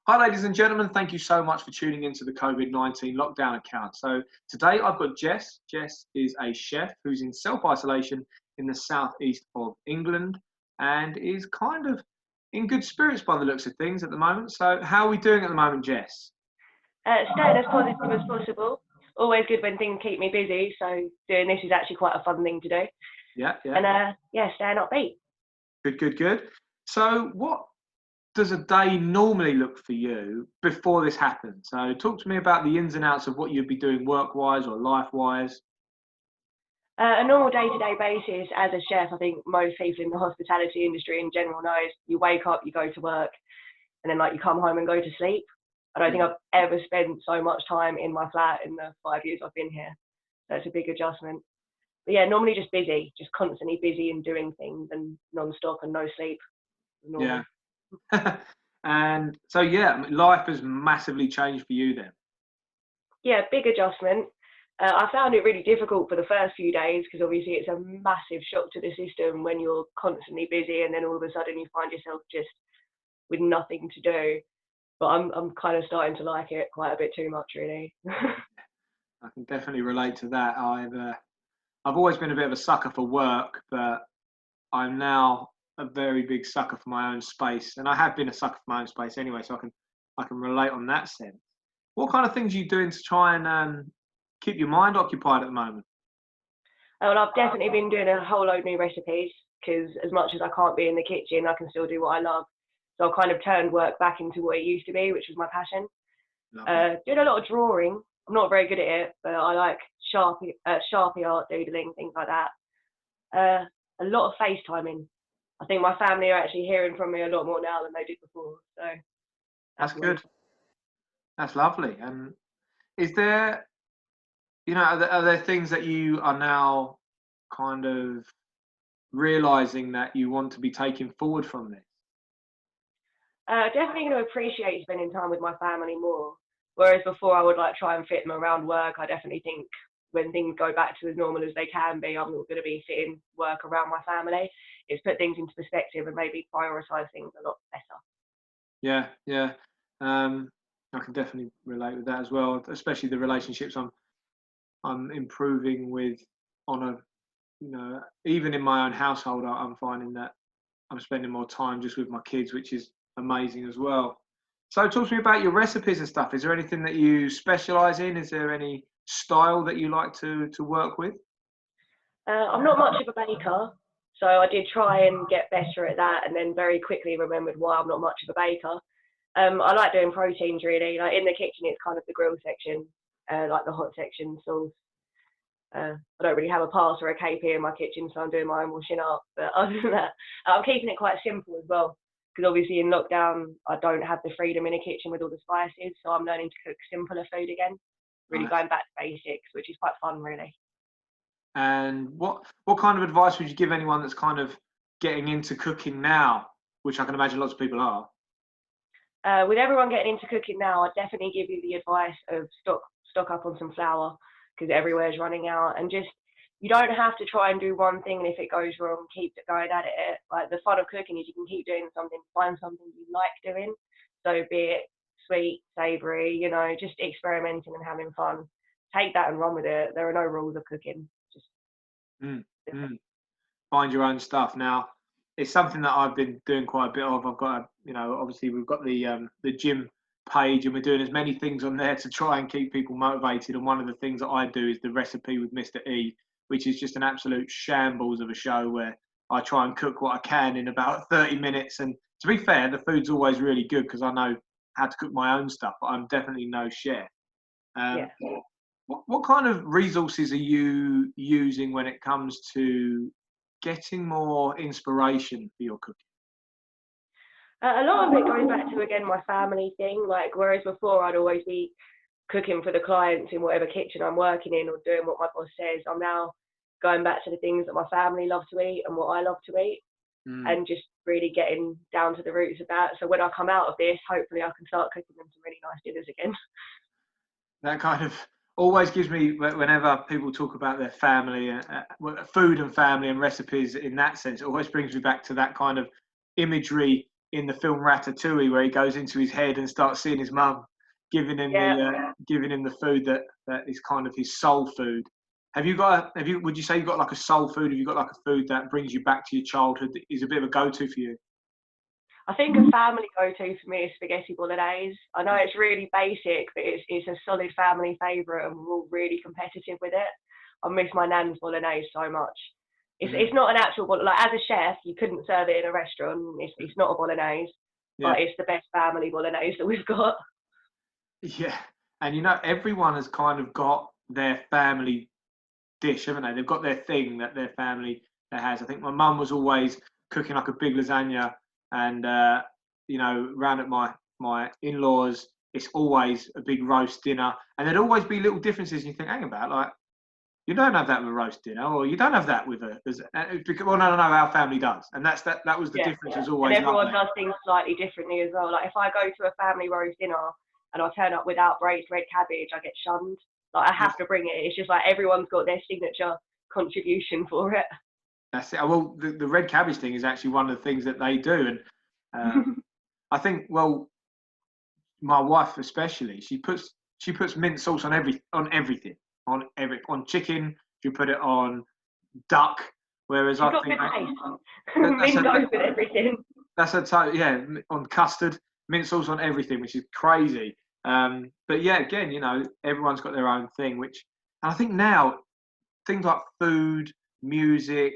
Hi, ladies and gentlemen. Thank you so much for tuning into the COVID-19 lockdown account. So today I've got Jess. Jess is a chef who's in self-isolation in the southeast of England and is kind of in good spirits by the looks of things at the moment. So how are we doing at the moment, Jess? Staying as positive as possible. Always good when things keep me busy, so doing this is actually quite a fun thing to do. Yeah, And yeah. staying upbeat. Good, good, good. So what does a day normally look for you before this happens? So talk to me about the ins and outs of what you'd be doing work-wise or life-wise. A normal day-to-day basis as a chef, I think most people in the hospitality industry in general knows you wake up, you go to work, and then you come home and go to sleep. I don't think I've ever spent so much time in my flat in the 5 years I've been here. So it's a big adjustment. But yeah, normally just busy, just constantly busy and doing things and non-stop and no sleep. Normal. Yeah. And so, yeah, life has massively changed for you then. Yeah, big adjustment. I found it really difficult for the first few days because obviously it's a massive shock to the system when you're constantly busy and then all of a sudden you find yourself just with nothing to do. But I'm kind of starting to like it quite a bit too much, really. I can definitely relate to that. I've always been a bit of a sucker for work, but I'm now a very big sucker for my own space, and I have been a sucker for my own space anyway, so I can relate on that sense. What kind of things are you doing to try and keep your mind occupied at the moment? Well, I've definitely been doing a whole load of new recipes because as much as I can't be in the kitchen, I can still do what I love. So I've kind of turned work back into what it used to be, which was my passion. Lovely. Doing a lot of drawing. I'm not very good at it, but I like Sharpie art, doodling, things like that. A lot of FaceTiming. I think my family are actually hearing from me a lot more now than they did before. So That's nice. good. That's lovely. And is there, are there things that you are now kind of realizing that you want to be taking forward from this? Definitely going to appreciate spending time with my family more. Whereas before I would try and fit them around work. I definitely think when things go back to as normal as they can be, I'm not going to be fitting work around my family. It's put things into perspective and maybe prioritise things a lot better. Yeah, yeah. I can definitely relate with that as well, especially the relationships I'm improving with on a, even in my own household, I'm finding that I'm spending more time just with my kids, which is amazing as well. So talk to me about your recipes and stuff. Is there anything that you specialize in? Is there any style that you like to work with? I'm not much of a baker, so I did try and get better at that, and then very quickly remembered why I'm not much of a baker. I like doing proteins really. Like in the kitchen, it's kind of the grill section, like the hot section sauce. I don't really have a pass or a KP in my kitchen, so I'm doing my own washing up. But other than that, I'm keeping it quite simple as well, because obviously in lockdown, I don't have the freedom in a kitchen with all the spices, so I'm learning to cook simpler food again, really Nice. going back to basics, which is quite fun really. And what kind of advice would you give anyone that's kind of getting into cooking now, which I can imagine lots of people are? With everyone getting into cooking now, I'd definitely give you the advice of stock up on some flour because everywhere's running out, and just you don't have to try and do one thing, and if it goes wrong, keep going at it. Like the fun of cooking is you can keep doing something, find something you like doing. So be it sweet, savoury, just experimenting and having fun. Take that and run with it. There are no rules of cooking. Just Mm, mm. Find your own stuff. Now, it's something that I've been doing quite a bit of. I've got, obviously we've got the gym page, and we're doing as many things on there to try and keep people motivated. And one of the things that I do is the recipe with Mr. E, which is just an absolute shambles of a show where I try and cook what I can in about 30 minutes. And to be fair, the food's always really good because I know how to cook my own stuff, but I'm definitely no chef. yeah. Um, what kind of resources are you using when it comes to getting more inspiration for your cooking? A lot of it goes back to again my family thing. Like whereas before I'd always be cooking for the clients in whatever kitchen I'm working in or doing what my boss says. I'm now going back to the things that my family love to eat and what I love to eat, Mm, and just really getting down to the roots of that. So when I come out of this, hopefully I can start cooking them some really nice dinners again. that kind of always gives me, whenever people talk about their family, food and family and recipes in that sense, it always brings me back to that kind of imagery in the film Ratatouille, where he goes into his head and starts seeing his mum giving him the food that is kind of his soul food. Would you say you've got like a soul food? Have you got like a food that brings you back to your childhood that is a bit of a go-to for you? I think a family go-to for me is spaghetti bolognese. I know it's really basic, but it's a solid family favourite, and we're all really competitive with it. I miss my nan's bolognese so much. It's not an actual like as a chef, you couldn't serve it in a restaurant. It's not a bolognese, but it's the best family bolognese that we've got. Yeah, and everyone has kind of got their family dish, haven't they? They've got their thing that their family has. I think my mum was always cooking like a big lasagna, and round at my in-laws, it's always a big roast dinner, and there'd always be little differences. And you think, hang about, like, you don't have that with a roast dinner, or you don't have that with well, no, our family does, and that was the difference. Was always, and everyone does things slightly differently as well. Like if I go to a family roast dinner and I turn up without braised red cabbage, I get shunned. Like I have to bring it. It's just like everyone's got their signature contribution for it. That's it. Well, the red cabbage thing is actually one of the things that they do, and I think, well, my wife especially, she puts mint sauce on everything, on chicken. You put it on duck, whereas I think mint goes with everything. That's on custard, mint sauce on everything, which is crazy. But yeah, again, everyone's got their own thing, and I think now things like food, music,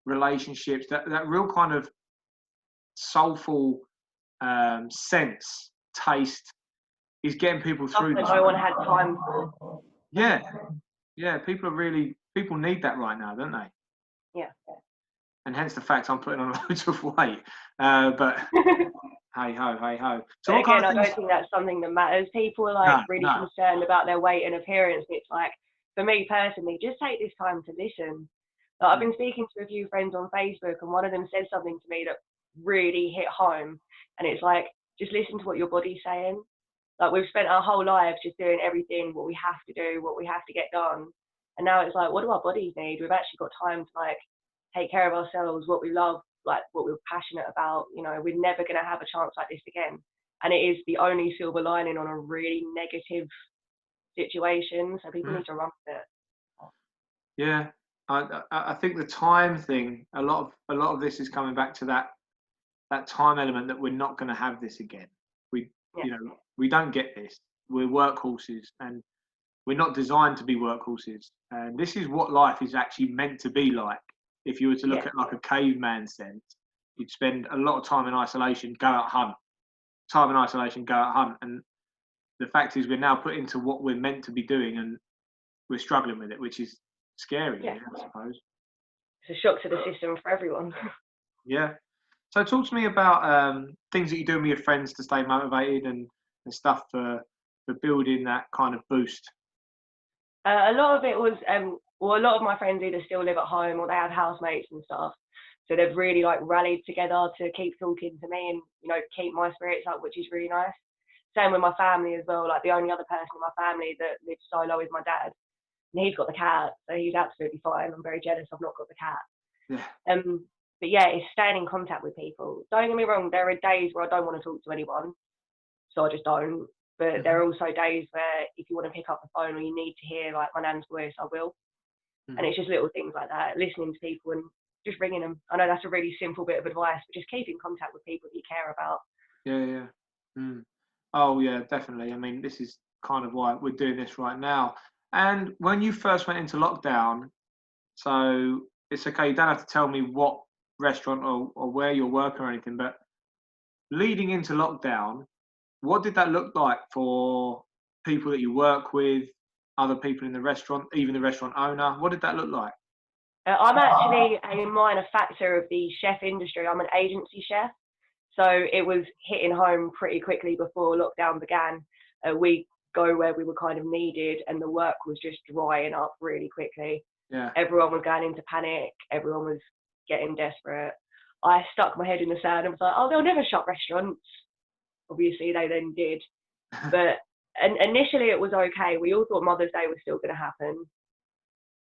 relationships, that real kind of soulful sense, taste, is getting people through. Something no one had time for. Yeah. People need that right now, don't they? Yeah. And hence the fact I'm putting on loads of weight. But hey ho. So but again, I don't think that's something that matters. People are really concerned about their weight and appearance. It's like, for me personally, just take this time to listen. Like, I've been speaking to a few friends on Facebook, and one of them said something to me that really hit home. And it's like, just listen to what your body's saying. Like, we've spent our whole lives just doing everything, what we have to do, what we have to get done. And now it's like, what do our bodies need? We've actually got time to like take care of ourselves, what we love, like what we're passionate about. We're never going to have a chance like this again. And it is the only silver lining on a really negative situation. So people need to run with it. Yeah. I think the time thing, a lot of this is coming back to that time element, that we're not going to have this again. We don't get this. We're workhorses, and we're not designed to be workhorses. And this is what life is actually meant to be like. If you were to look at like a caveman sense, you'd spend a lot of time in isolation, go out hunt. Time in isolation, go out hunt. And the fact is, we're now put into what we're meant to be doing, and we're struggling with it, which is scary, I suppose. It's a shock to the system for everyone. Yeah. So talk to me about things that you do with your friends to stay motivated and stuff for building that kind of boost. A lot of it was, a lot of my friends either still live at home or they have housemates and stuff. So they've really like rallied together to keep talking to me and, keep my spirits up, which is really nice. Same with my family as well. Like, the only other person in my family that lives solo is my dad. And he's got the cat, so he's absolutely fine. I'm very jealous I've not got the cat. Yeah. But yeah, it's staying in contact with people. Don't get me wrong, there are days where I don't want to talk to anyone, so I just don't. But there are also days where if you want to pick up the phone or you need to hear like my nan's voice, I will. And it's just little things like that, listening to people and just ringing them. I know that's a really simple bit of advice, but just keep in contact with people that you care about. Yeah. Oh yeah, definitely. I mean, this is kind of why we're doing this right now. And when you first went into lockdown, so it's okay, you don't have to tell me what restaurant or where you're working or anything, but leading into lockdown, what did that look like for people that you work with, other people in the restaurant, even the restaurant owner? What did that look like? I'm actually a minor factor of the chef industry. I'm an agency chef. So it was hitting home pretty quickly before lockdown began. We go where we were kind of needed, and the work was just drying up really quickly. Yeah. Everyone was going into panic. Everyone was getting desperate. I stuck my head in the sand and was like, oh, they'll never shut restaurants. Obviously, they then did. But initially, it was okay. We all thought Mother's Day was still going to happen.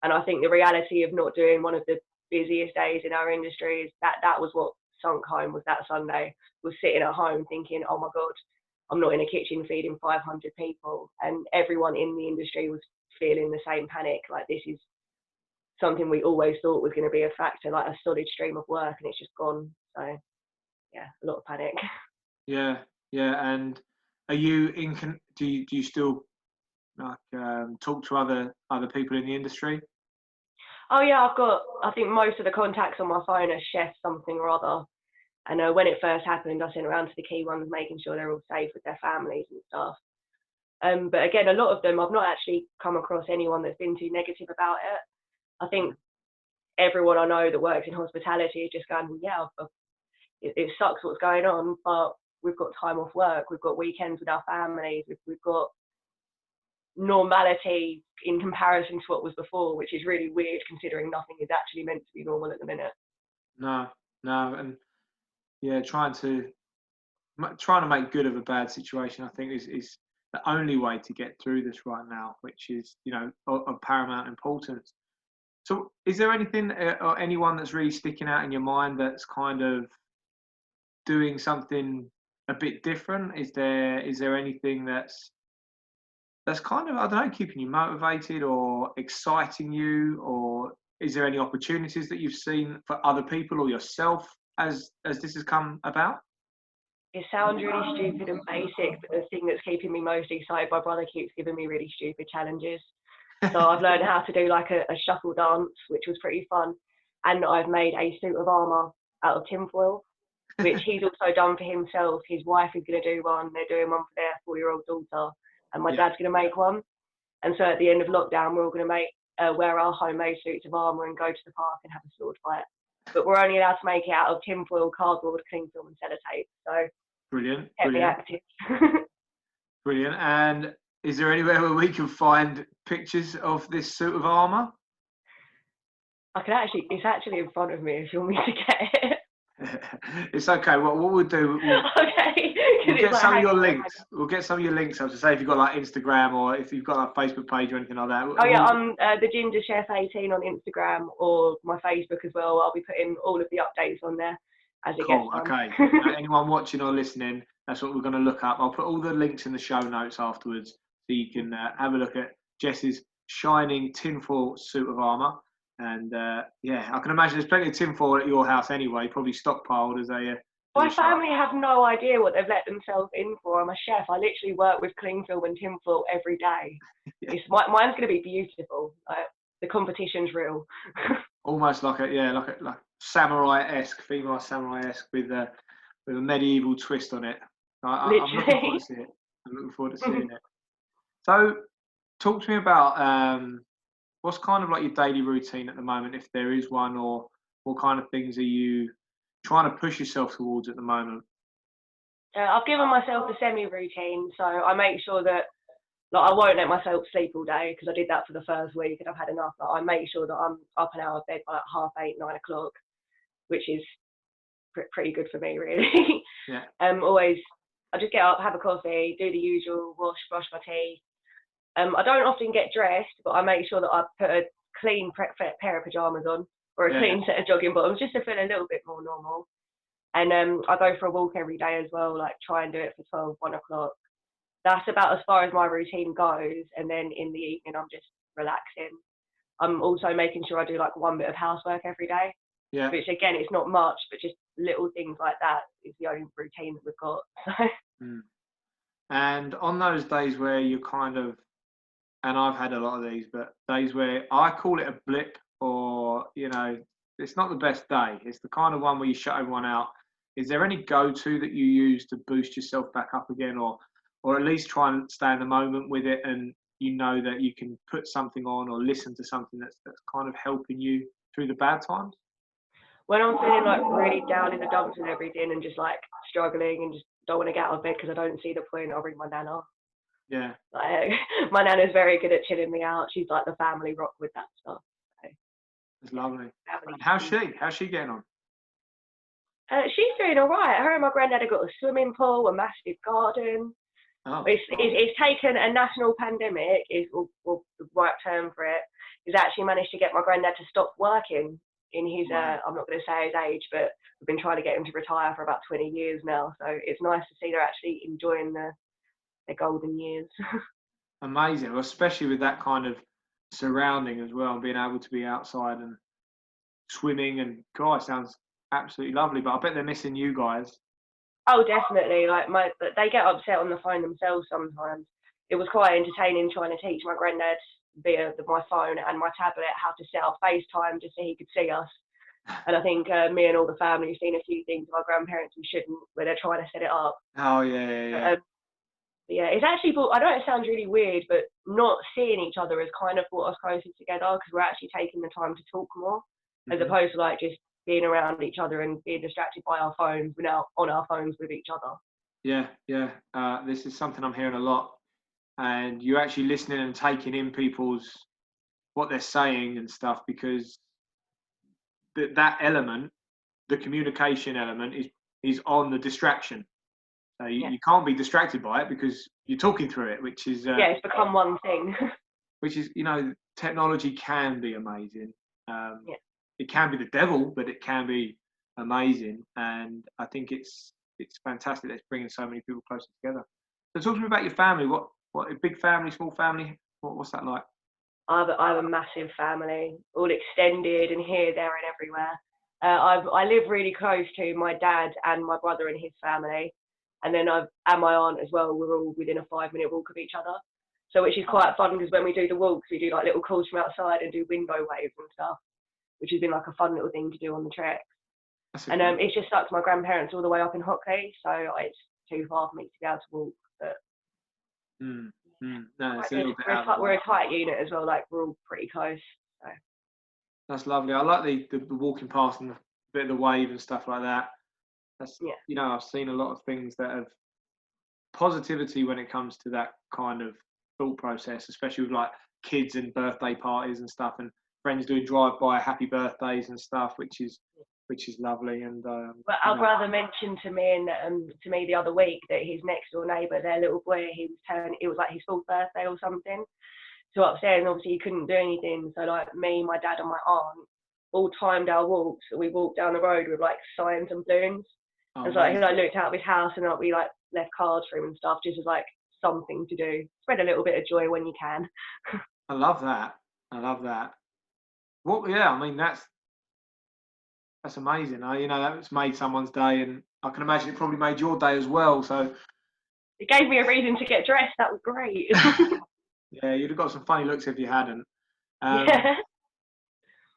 And I think the reality of not doing one of the busiest days in our industry is that was what sunk home was that Sunday, was sitting at home thinking, oh my God, I'm not in a kitchen feeding 500 people. And everyone in the industry was feeling the same panic. Like, this is something we always thought was going to be a factor, like a solid stream of work, and it's just gone. So yeah, a lot of panic. Yeah, yeah. And are you do you still like talk to other people in the industry? Oh yeah, I think most of the contacts on my phone are chef something or other. And when it first happened, I sent around to the key ones, making sure they're all safe with their families and stuff. But again, a lot of them, I've not actually come across anyone that's been too negative about it. I think everyone I know that works in hospitality is just going, well, yeah, it sucks what's going on, but we've got time off work, we've got weekends with our families, we've got normality in comparison to what was before, which is really weird considering nothing is actually meant to be normal at the minute. No, and yeah, trying to make good of a bad situation, I think, is the only way to get through this right now, which is, you know, of paramount importance. So, is there anything or anyone that's really sticking out in your mind that's kind of doing something a bit different? Is there anything that's kind of, I don't know, keeping you motivated or exciting you, or is there any opportunities that you've seen for other people or yourself as this has come about? It sounds really stupid and basic, but the thing that's keeping me most excited, my brother keeps giving me really stupid challenges. So I've learned how to do like a shuffle dance, which was pretty fun. And I've made a suit of armour out of tinfoil, which he's also done for himself. His wife is going to do one. They're doing one for their 4-year-old daughter. And my dad's going to make one. And so at the end of lockdown, we're all going to wear our homemade suits of armour and go to the park and have a sword fight. But we're only allowed to make it out of tinfoil, cardboard, cling film and sellotape. So Brilliant. kept me active. Brilliant. And is there anywhere where we can find pictures of this suit of armour? It's actually in front of me if you want me to get it. It's okay. What we'll do, we'll get some of your links. We'll get some of your links up to say if you've got like Instagram or if you've got like Facebook page or anything like that. Oh yeah, I'm the Ginger Chef 18 on Instagram or my Facebook as well. I'll be putting all of the updates on there as it gets done. Okay. Anyone watching or listening, that's what we're going to look up. I'll put all the links in the show notes afterwards so you can have a look at Jess's shining tinfoil suit of armour. And yeah, I can imagine there's plenty of tinfoil at your house anyway, probably stockpiled as a. My family have no idea what they've let themselves in for. I'm a chef. I literally work with cling film and tinfoil every day. Yeah. Mine's going to be beautiful. The competition's real. Almost like like samurai-esque, female samurai-esque with a medieval twist on it. I'm looking forward to seeing it. I'm looking forward to seeing it. So, talk to me about what's kind of like your daily routine at the moment, if there is one, or what kind of things are you trying to push yourself towards at the moment? I've given myself a semi-routine, so I make sure that I won't let myself sleep all day because I did that for the first week and I've had enough. I make sure that I'm up and out of bed by like 8:30, 9 o'clock, which is pretty good for me, really. Yeah. Always, I just get up, have a coffee, do the usual, wash, brush my teeth. I don't often get dressed, but I make sure that I put a clean pair of pajamas on or a clean set of jogging bottoms just to feel a little bit more normal. And I go for a walk every day as well, like try and do it for 12, 1 o'clock. That's about as far as my routine goes. And then in the evening, I'm just relaxing. I'm also making sure I do like 1 bit of housework every day. Yeah. Which again, it's not much, but just little things like that is the only routine that we've got. And on those days where you're kind of, and I've had a lot of these, but days where I call it a blip, or, you know, it's not the best day. It's the kind of one where you shut everyone out. Is there any go-to that you use to boost yourself back up again, or at least try and stay in the moment with it, and you know that you can put something on or listen to something that's kind of helping you through the bad times? When I'm feeling like really down in the dumps and everything and just like struggling and just don't want to get out of bed because I don't see the point, I'll ring my nana. Yeah. Like, my nana's very good at chilling me out. She's like the family rock with that stuff. So, it's lovely. How's she getting on? She's doing all right. Her and my granddad have got a swimming pool, a massive garden. Oh. It's taken a national pandemic, is the right term for it, is actually managed to get my granddad to stop working in his, Wow. I'm not going to say his age, but we've been trying to get him to retire for about 20 years now. So it's nice to see they're actually enjoying their golden years. Amazing, well, especially with that kind of surrounding as well, and being able to be outside and swimming, and God, it sounds absolutely lovely. But I bet they're missing you guys. Oh, definitely. Like they get upset on the phone themselves sometimes. It was quite entertaining trying to teach my granddad via my phone and my tablet how to set up FaceTime just so he could see us. And I think me and all the family have seen a few things of our grandparents we shouldn't, where they're trying to set it up. Oh yeah, yeah, yeah. Um, yeah, it's actually, I know it sounds really weird, but not seeing each other has kind of brought us closer together because we're actually taking the time to talk more, as opposed to like just being around each other and being distracted by our phones. We're now on our phones with each other. Yeah, yeah. This is something I'm hearing a lot, and you're actually listening and taking in people's what they're saying and stuff, because that element, the communication element, is on the distraction. So you can't be distracted by it because you're talking through it, which is Yeah, it's become one thing. which is, technology can be amazing. Yeah. It can be the devil, but it can be amazing, and I think it's fantastic that it's bringing so many people closer together. So talk to me about your family. What a big family, small family? What's that like? I have a massive family, all extended and here, there, and everywhere. I live really close to my dad and my brother and his family, and then and my aunt as well. We're all within a 5-minute walk of each other, so which is quite fun because when we do the walks, we do like little calls from outside and do window waves and stuff, which has been like a fun little thing to do on the trek. And it's just stuck to my grandparents all the way up in Hockley, so it's too far for me to be able to walk. But no, it's a little bit out. We're a tight unit as well. Like we're all pretty close. So. That's lovely. I like the walking past and the bit of the wave and stuff like that. That's I've seen a lot of things that have positivity when it comes to that kind of thought process, especially with like kids and birthday parties and stuff, and friends doing drive-by happy birthdays and stuff, which is lovely. And well, our brother mentioned to me the other week that his next door neighbour, their little boy, it was like his 4th birthday or something. So upstairs, and obviously he couldn't do anything. So like me, my dad, and my aunt all timed our walks. We walked down the road with like signs and balloons. And so he like looked out of his house and like we like left cards for him and stuff, just as like something to do. Spread a little bit of joy when you can. I love that. Well, yeah, I mean that's amazing. That's made someone's day, and I can imagine it probably made your day as well. So it gave me a reason to get dressed. That was great. Yeah, you'd have got some funny looks if you hadn't. Yeah.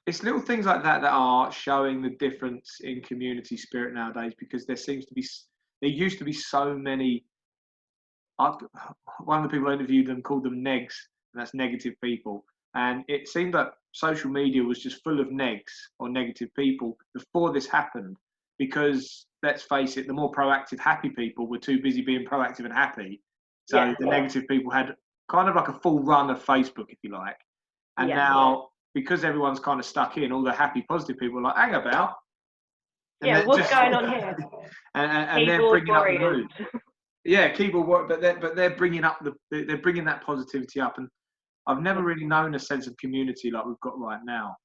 It's little things like that that are showing the difference in community spirit nowadays, because there used to be so many. One of the people I interviewed them called them negs, and that's negative people. And it seemed that social media was just full of negs or negative people before this happened, because let's face it, the more proactive, happy people were too busy being proactive and happy. So the negative people had kind of like a full run of Facebook, if you like. And now, because everyone's kind of stuck in, all the happy, positive people are like, hang about. And what's going on here? and they're bringing up the mood. Yeah, keyboard work, but they're bringing up they're bringing that positivity up, and I've never really known a sense of community like we've got right now.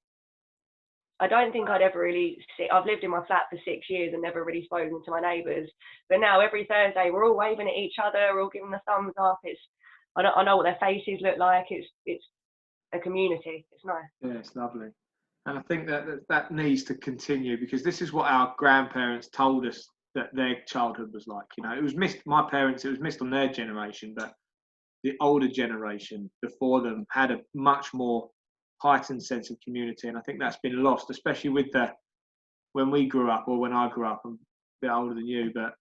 I don't think I'd ever really I've lived in my flat for 6 years and never really spoken to my neighbours. But now every Thursday we're all waving at each other, we're all giving the thumbs up. I know what their faces look like. It's a community. It's nice. Yeah, it's lovely. And I think that needs to continue, because this is what our grandparents told us that their childhood was like. It was missed. My parents, it was missed on their generation, but the older generation before them had a much more heightened sense of community, and I think that's been lost, especially with when we grew up, or when I grew up. I'm a bit older than you, but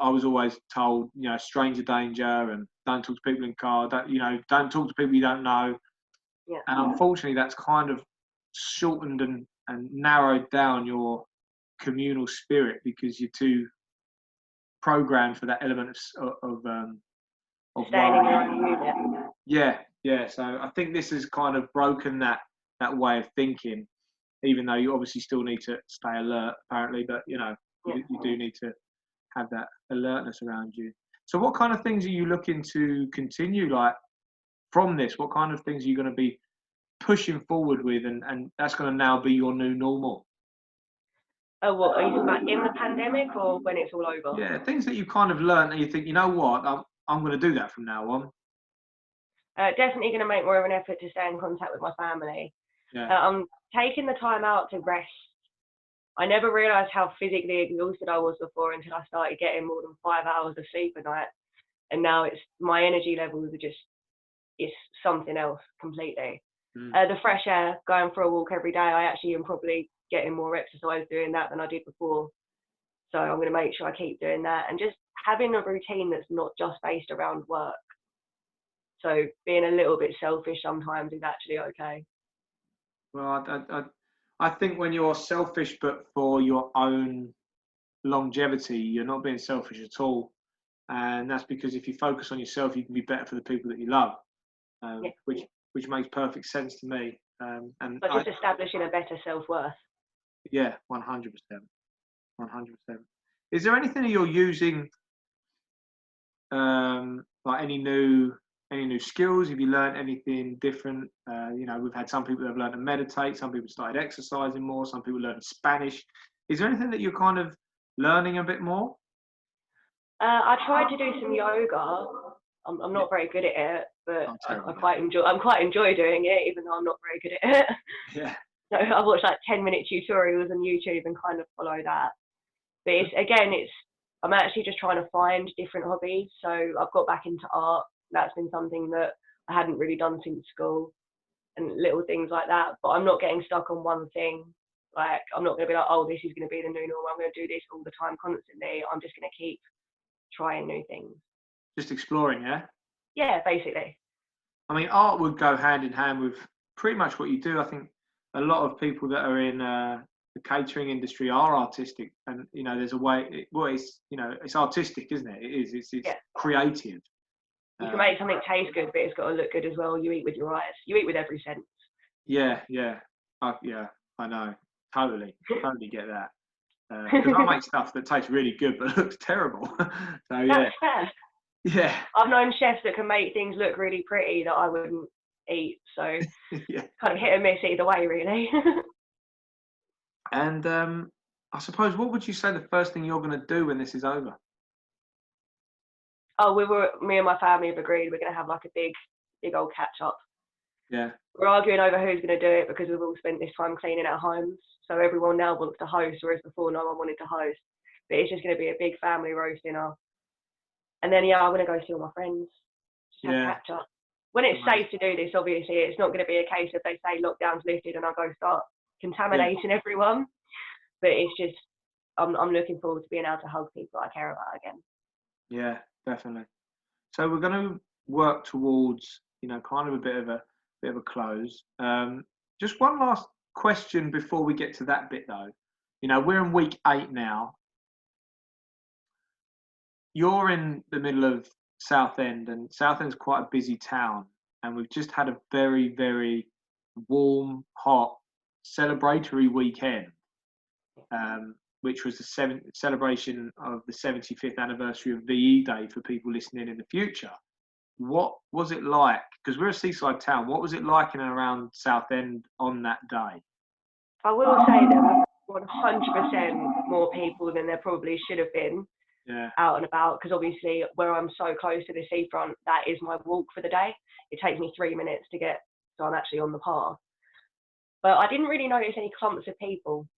I was always told, stranger danger, and don't talk to people in car. Don't talk to people you don't know. Yeah. And unfortunately, that's kind of shortened and narrowed down your communal spirit, because you're too programmed for that element of yeah. So I think this has kind of broken that way of thinking, even though you obviously still need to stay alert, apparently, but you do need to have that alertness around you. So what kind of things are you looking to continue, like, from this? What kind of things are you going to be pushing forward with, and that's going to now be your new normal? Oh, what are you talking about in the pandemic or when it's all over? Yeah, things that you kind of learned and you think, you know what, I'm going to do that from now on. Definitely going to make more of an effort to stay in contact with my family. Yeah. I'm taking the time out to rest. I never realised how physically exhausted I was before until I started getting more than 5 hours of sleep a night, and now it's my energy levels are just it's something else completely. The fresh air, going for a walk every day. I actually am probably getting more exercise doing that than I did before. So I'm going to make sure I keep doing that and just having a routine that's not just based around work. So being a little bit selfish sometimes is actually okay. Well, I think when you're selfish, but for your own longevity, you're not being selfish at all. And that's because if you focus on yourself, you can be better for the people that you love, Yeah. which makes perfect sense to me. And But just establishing a better self-worth. Yeah, 100%, 100%. Is there anything that you're using, like any new skills? Have you learned anything different? We've had some people that have learned to meditate, some people started exercising more, some people learned Spanish. Is there anything that you're kind of learning a bit more? I tried to do some yoga. I'm not very good at it, but I quite enjoy doing it, even though I'm not very good at it. Yeah. So I watch like 10-minute tutorials on YouTube and kind of follow that. But I'm actually just trying to find different hobbies. So I've got back into art. That's been something that I hadn't really done since school, and little things like that. But I'm not getting stuck on one thing. Like I'm not going to be like, oh, this is going to be the new norm. I'm going to do this all the time, constantly. I'm just going to keep trying new things. Just exploring, yeah? Yeah, basically. I mean, art would go hand in hand with pretty much what you do. I think a lot of people that are in the catering industry are artistic, and there's a way. It's artistic, isn't it? It is. It's Yeah. creative. You can make something taste good, but it's got to look good as well. You eat with your eyes. You eat with every sense. Yeah, I know. Totally get that. Because I make stuff that tastes really good but looks terrible. So yeah. That's fair. Yeah. I've known chefs that can make things look really pretty that I wouldn't eat. So Yeah. kind of hit and miss either way, really. And I suppose, what would you say the first thing you're going to do when this is over? Oh, me and my family have agreed we're going to have like a big old catch up. Yeah. We're arguing over who's going to do it because we've all spent this time cleaning our homes. So everyone now wants to host, whereas before no one wanted to host. But it's just going to be a big family roast dinner. And then, I'm going to go see all my friends. Just have catch up. When it's safe to do this, obviously, it's not going to be a case of they say lockdown's lifted and I go start contaminating everyone. But it's just, I'm looking forward to being able to hug people I care about again. Yeah, definitely. So we're going to work towards, kind of a bit of a close. Just one last question before we get to that bit, though. We're in week 8 now. You're in the middle of Southend, and Southend's quite a busy town. And we've just had a very, very warm, hot, celebratory weekend, which was the celebration of the 75th anniversary of VE Day for people listening in the future. What was it like? Because we're a seaside town. What was it like in and around Southend on that day? I will say there were 100% more people than there probably should have been out and about, because obviously where I'm so close to the seafront, that is my walk for the day. It takes me 3 minutes to get, so I'm actually on the path. But I didn't really notice any clumps of people.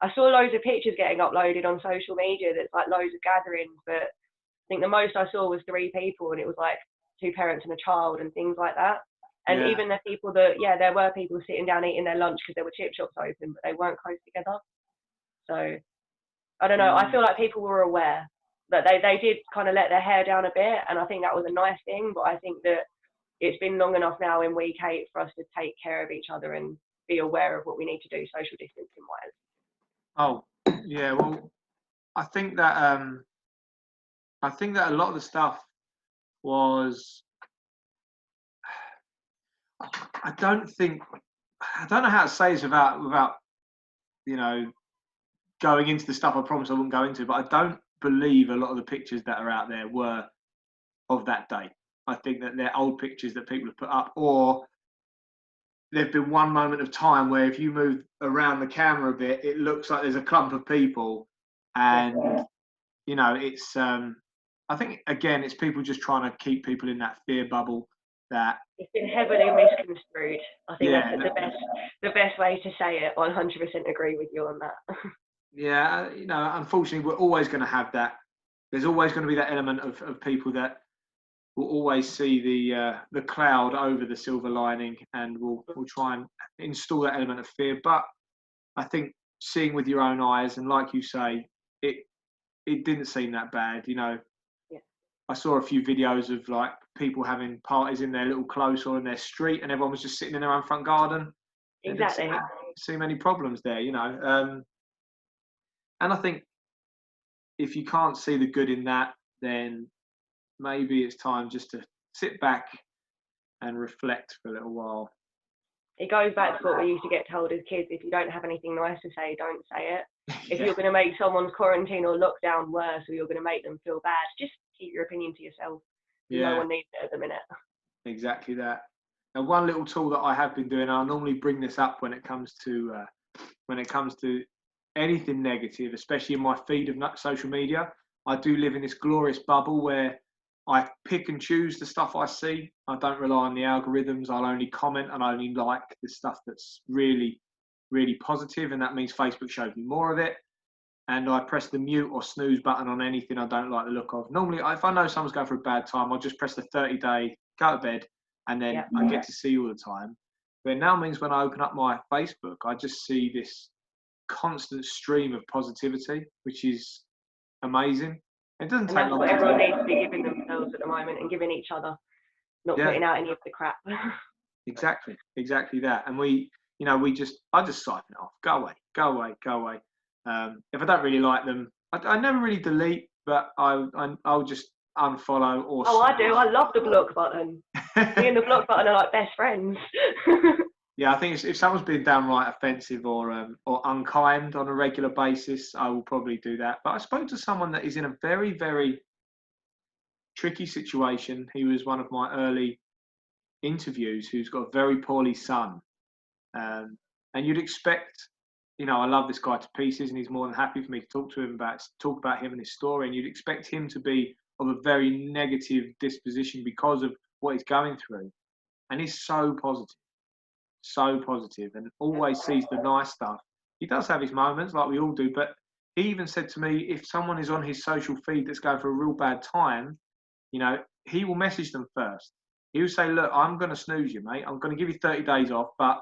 I saw loads of pictures getting uploaded on social media that's like loads of gatherings, but I think the most I saw was 3 people, and it was like 2 parents and a child and things like that. And even the people that, there were people sitting down eating their lunch because there were chip shops open, but they weren't close together. So I don't know. I feel like people were aware that they did kind of let their hair down a bit, and I think that was a nice thing. But I think that it's been long enough now in week 8 for us to take care of each other and be aware of what we need to do social distancing wise. Oh, yeah. Well, I think that a lot of the stuff was. I don't know how to say this without going into the stuff I promised I wouldn't go into, but I don't believe a lot of the pictures that are out there were of that day. I think that they're old pictures that people have put up, or there've been one moment of time where if you move around the camera a bit, it looks like there's a clump of people, and you know, it's I think again, it's people just trying to keep people in that fear bubble. That it's been heavily misconstrued. I think yeah, that's the best way to say it. I 100% agree with you on that. yeah, you know, unfortunately, we're always going to have that. There's always going to be that element of people that will always see the cloud over the silver lining, and will try and install that element of fear. But I think seeing with your own eyes, and like you say, it didn't seem that bad. You know, Yeah. I saw a few videos of like people having parties in their little close or in their street, and everyone was just sitting in their own front garden. Exactly. There didn't seem any problems there, you know. And I think if you can't see the good in that, then maybe it's time just to sit back and reflect for a little while. It goes back to what we used to get told as kids: if you don't have anything nice to say, don't say it. If you're going to make someone's quarantine or lockdown worse, or you're going to make them feel bad, just keep your opinion to yourself. Yeah. No one needs it at the minute. Exactly that. Now, one little tool that I have been doing, I normally bring this up when it comes to anything negative, especially in my feed of social media. I do live in this glorious bubble where I pick and choose the stuff I see. I don't rely on the algorithms. I'll only comment and only like the stuff that's really, really positive, and that means Facebook shows me more of it. And I press the mute or snooze button on anything I don't like the look of. Normally, if I know someone's going for a bad time, I'll just press the 30-day, go to bed, and then I get to see all the time. But it now means when I open up my Facebook, I just see this constant stream of positivity, which is amazing. It doesn't take long. That's what everyone needs to be giving themselves at the moment, and giving each other, not putting out any of the crap. Exactly that. And I just siphon it off. Go away. If I don't really like them, I never really delete, but I'll just unfollow or. Oh, I do. I love the block button. Me and the block button are like best friends. Yeah, I think if someone's been downright offensive or unkind on a regular basis, I will probably do that. But I spoke to someone that is in a very, very tricky situation. He was one of my early interviews, who's got a very poorly son. And you'd expect, I love this guy to pieces, and he's more than happy for me to talk about him and his story. And you'd expect him to be of a very negative disposition because of what he's going through. And he's so positive, and always sees the nice stuff. He does have his moments, like we all do, but he even said to me, if someone is on his social feed that's going for a real bad time, he will message them first. He will say, look, I'm going to snooze you, mate. I'm going to give you 30 days off, but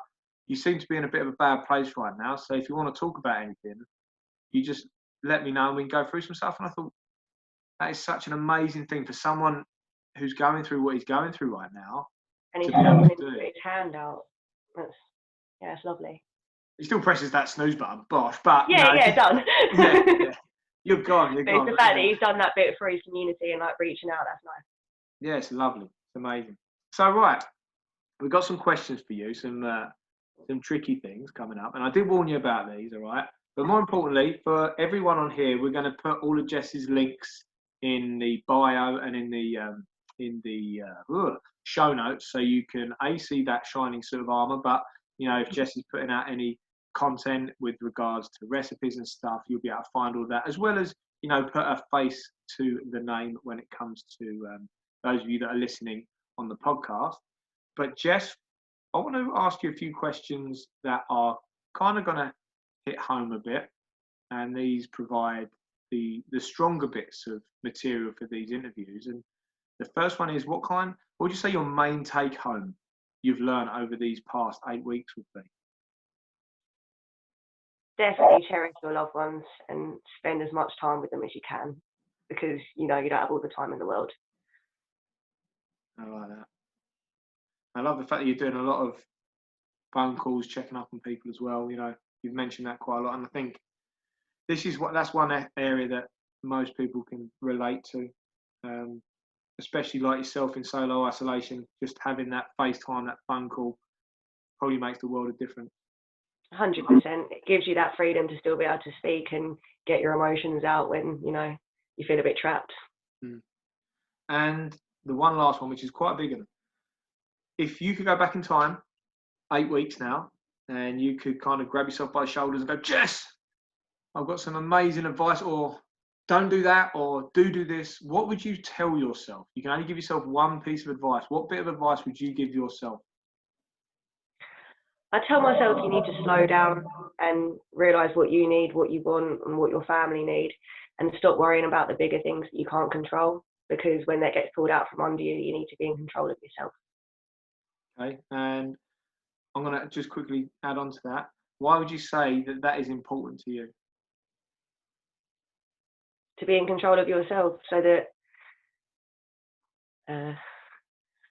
you seem to be in a bit of a bad place right now. So if you want to talk about anything, you just let me know and we can go through some stuff. And I thought, that is such an amazing thing for someone who's going through what he's going through right now. And he's holding his hand out. It's lovely. He still presses that snooze button, bosh, but done. yeah. You're gone. But it's the fact that he's done that bit for his community and like reaching out. That's nice. Yeah, it's lovely. It's amazing. So right, we've got some questions for you, some tricky things coming up, and I did warn you about these. All right, but more importantly, for everyone on here, we're going to put all of Jess's links in the bio and in the show notes, so you can see that shining suit of armor. But if Jess is putting out any content with regards to recipes and stuff, you'll be able to find all that, as well as put a face to the name when it comes to those of you that are listening on the podcast. But Jess, I want to ask you a few questions that are kind of going to hit home a bit, and these provide the stronger bits of material for these interviews. And the first one is, what would you say your main take home you've learned over these past 8 weeks would be? Definitely cherish your loved ones and spend as much time with them as you can, because you don't have all the time in the world. I like that. I love the fact that you're doing a lot of phone calls, checking up on people as well. You've mentioned that quite a lot, and I think that's one area that most people can relate to, especially like yourself in solo isolation. Just having that FaceTime, that phone call, probably makes the world of difference. 100%. It gives you that freedom to still be able to speak and get your emotions out when you feel a bit trapped. And the one last one, which is quite a big one. If you could go back in time 8 weeks now, and you could kind of grab yourself by the shoulders and go, Jess, I've got some amazing advice, or don't do that, or do this, what would you tell yourself? You can only give yourself one piece of advice. What bit of advice would you give yourself? I tell myself you need to slow down and realise what you need, what you want, and what your family need, and stop worrying about the bigger things that you can't control. Because when that gets pulled out from under you, you need to be in control of yourself. Okay, and I'm going to just quickly add on to that. Why would you say that that is important to you? To be in control of yourself, so that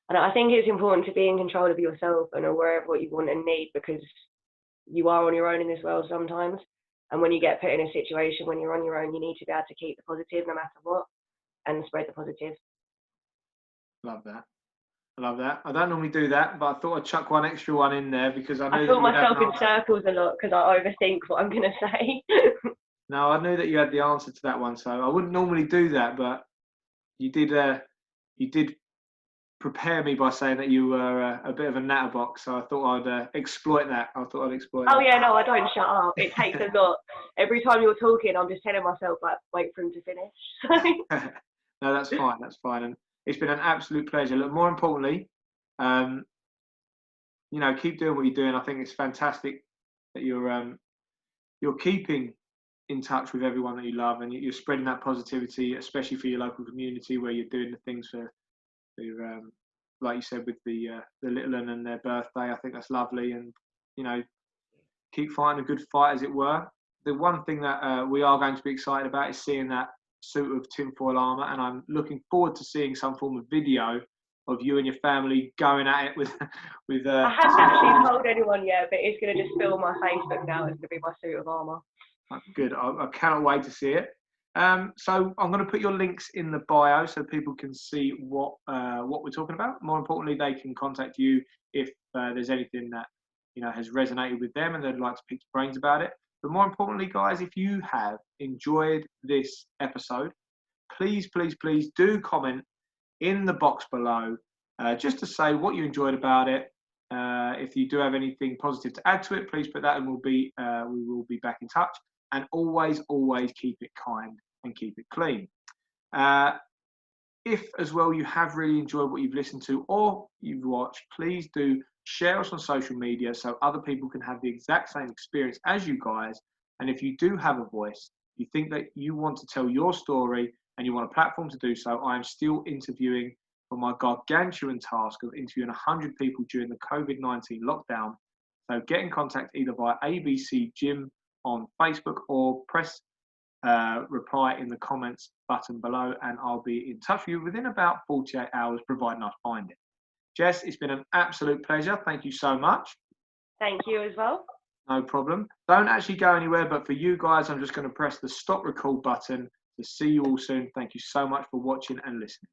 and I think it's important to be in control of yourself and aware of what you want and need, because you are on your own in this world sometimes. And when you get put in a situation when you're on your own, you need to be able to keep the positive no matter what and spread the positive. Love that. I love that. I don't normally do that, but I thought I'd chuck one extra one in there because I knew I that feel you had myself an in answer. circles a lot because I overthink what I'm going to say. No, I knew that you had the answer to that one, so I wouldn't normally do that, but you did prepare me by saying that you were a bit of a natterbox, so I thought I'd exploit that. Oh yeah, no, I don't shut up. It takes a lot. Every time you're talking, I'm just telling myself, like, wait for him to finish. No, that's fine. That's fine. And it's been an absolute pleasure. Look, more importantly, keep doing what you're doing. I think it's fantastic that you're keeping in touch with everyone that you love, and you're spreading that positivity, especially for your local community where you're doing the things for like you said, with the little one and their birthday. I think that's lovely, and keep fighting a good fight, as it were. The one thing that we are going to be excited about is seeing that suit of tinfoil armour, and I'm looking forward to seeing some form of video of you and your family going at it with. I haven't actually told anyone yet, but it's going to just fill my Facebook now. It's going to be my suit of armour. Good. I cannot wait to see it. So I'm going to put your links in the bio so people can see what we're talking about. More importantly, they can contact you if there's anything that has resonated with them and they'd like to pick your brains about it. But more importantly, guys, if you have enjoyed this episode, please do comment in the box below just to say what you enjoyed about it. If you do have anything positive to add to it, please put that, and we will be back in touch. And always keep it kind and keep it clean. If as well you have really enjoyed what you've listened to or you've watched, please do share us on social media so other people can have the exact same experience as you guys. And if you do have a voice, you think that you want to tell your story and you want a platform to do so, I am still interviewing for my gargantuan task of interviewing 100 people during the COVID-19 lockdown. So get in contact either via ABC Gym on Facebook or press reply in the comments button below, and I'll be in touch with you within about 48 hours, providing I find it. Jess, it's been an absolute pleasure. Thank you so much. Thank you as well. No problem. Don't actually go anywhere, but for you guys, I'm just going to press the stop record button to see you all soon. Thank you so much for watching and listening.